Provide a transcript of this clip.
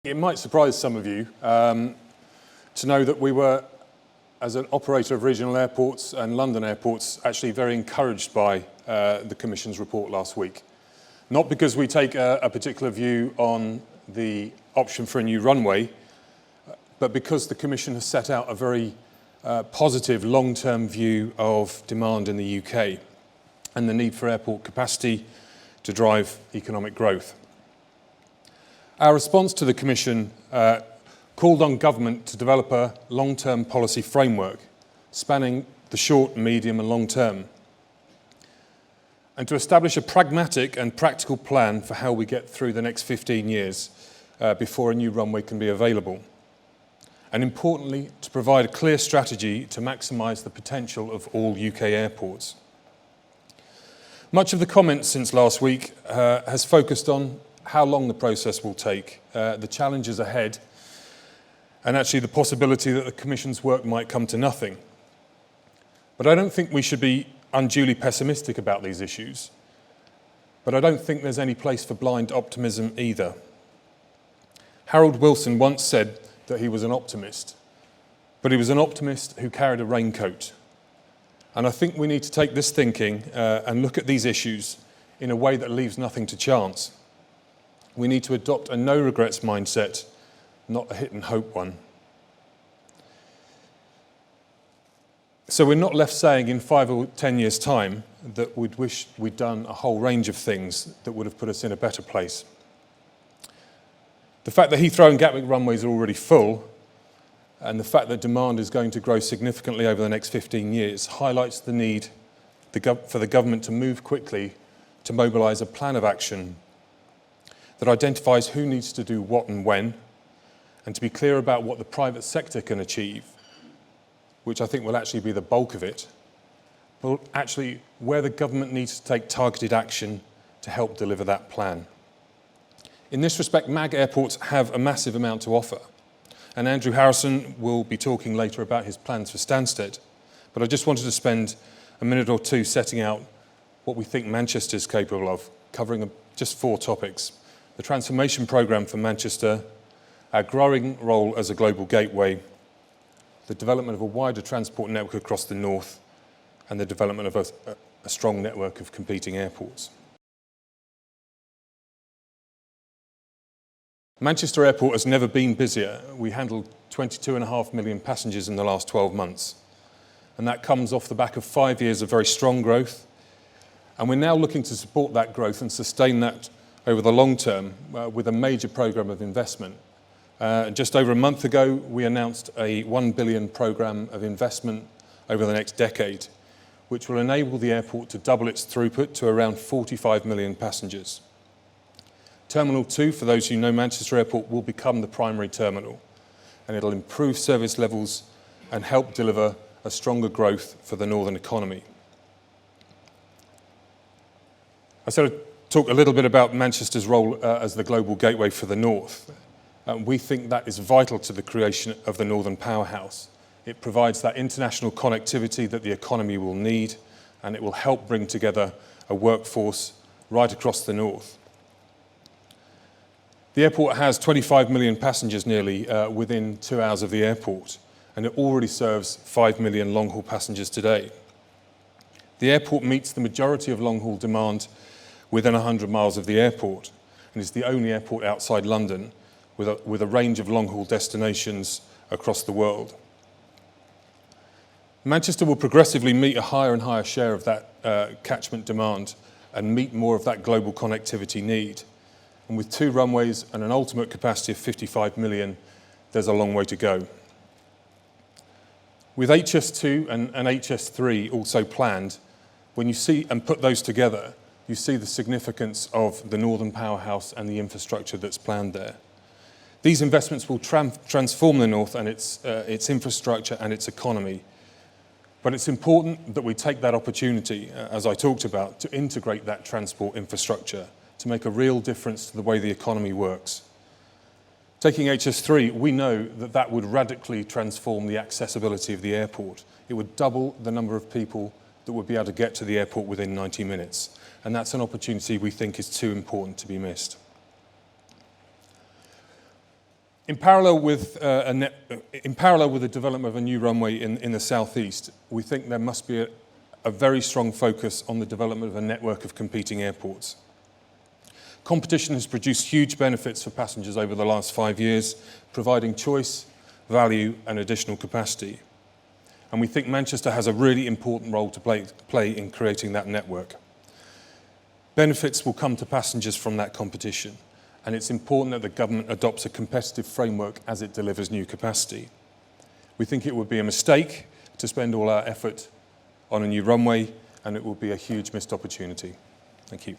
It might surprise some of you to know that we were, as an operator of regional airports and London airports, actually very encouraged by the Commission's report last week. Not because we take a particular view on the option for a new runway, but because the Commission has set out a very positive long-term view of demand in the UK and the need for airport capacity to drive economic growth. Our response to the Commission called on government to develop a long-term policy framework spanning the short, medium and long term, and to establish a pragmatic and practical plan for how we get through the next 15 years before a new runway can be available. And importantly, to provide a clear strategy to maximise the potential of all UK airports. Much of the comments since last week has focused on how long the process will take, the challenges ahead, and actually the possibility that the Commission's work might come to nothing. But I don't think we should be unduly pessimistic about these issues. But I don't think there's any place for blind optimism either. Harold Wilson once said that he was an optimist, but he was an optimist who carried a raincoat. And I think we need to take this thinking and look at these issues in a way that leaves nothing to chance. We need to adopt a no-regrets mindset, not a hit-and-hope one. So we're not left saying in 5 or 10 years' time that we'd wish we'd done a whole range of things that would have put us in a better place. The fact that Heathrow and Gatwick runways are already full, and the fact that demand is going to grow significantly over the next 15 years highlights the need for the government to move quickly to mobilise a plan of action that identifies who needs to do what and when, and to be clear about what the private sector can achieve, which I think will actually be the bulk of it, but actually where the government needs to take targeted action to help deliver that plan. In this respect, MAG airports have a massive amount to offer, and Andrew Harrison will be talking later about his plans for Stansted, but I just wanted to spend a minute or two setting out what we think Manchester is capable of, covering just 4 topics. The transformation programme for Manchester, our growing role as a global gateway, the development of a wider transport network across the north, and the development of a strong network of competing airports. Manchester Airport has never been busier. We handled 22.5 million passengers in the last 12 months. And that comes off the back of 5 years of very strong growth. And we're now looking to support that growth and sustain that over the long term with a major programme of investment. Just over a month ago, we announced a £1 billion programme of investment over the next decade, which will enable the airport to double its throughput to around 45 million passengers. Terminal 2, for those who know Manchester Airport, will become the primary terminal, and it'll improve service levels and help deliver a stronger growth for the northern economy. I said I'd talk a little bit about Manchester's role as the global gateway for the north. We think that is vital to the creation of the Northern Powerhouse. It provides that international connectivity that the economy will need, and it will help bring together a workforce right across the north. The airport has 25 million passengers nearly within 2 hours of the airport, and it already serves 5 million long-haul passengers today. The airport meets the majority of long-haul demand within 100 miles of the airport, and is the only airport outside London with a range of long-haul destinations across the world. Manchester will progressively meet a higher and higher share of that catchment demand and meet more of that global connectivity need. And with 2 runways and an ultimate capacity of 55 million, there's a long way to go. With HS2 and HS3 also planned, when you see and put those together, you see the significance of the Northern Powerhouse and the infrastructure that's planned there. These investments will transform the north and its infrastructure and its economy. But it's important that we take that opportunity, as I talked about, to integrate that transport infrastructure to make a real difference to the way the economy works. Taking HS3, we know that that would radically transform the accessibility of the airport. It would double the number of people that would be able to get to the airport within 90 minutes. And that's an opportunity we think is too important to be missed. In parallel with the development of a new runway in the southeast, we think there must be a very strong focus on the development of a network of competing airports. Competition has produced huge benefits for passengers over the last 5 years, providing choice, value and additional capacity. And we think Manchester has a really important role to play in creating that network. Benefits will come to passengers from that competition, and it's important that the government adopts a competitive framework as it delivers new capacity. We think it would be a mistake to spend all our effort on a new runway, and it will be a huge missed opportunity. Thank you.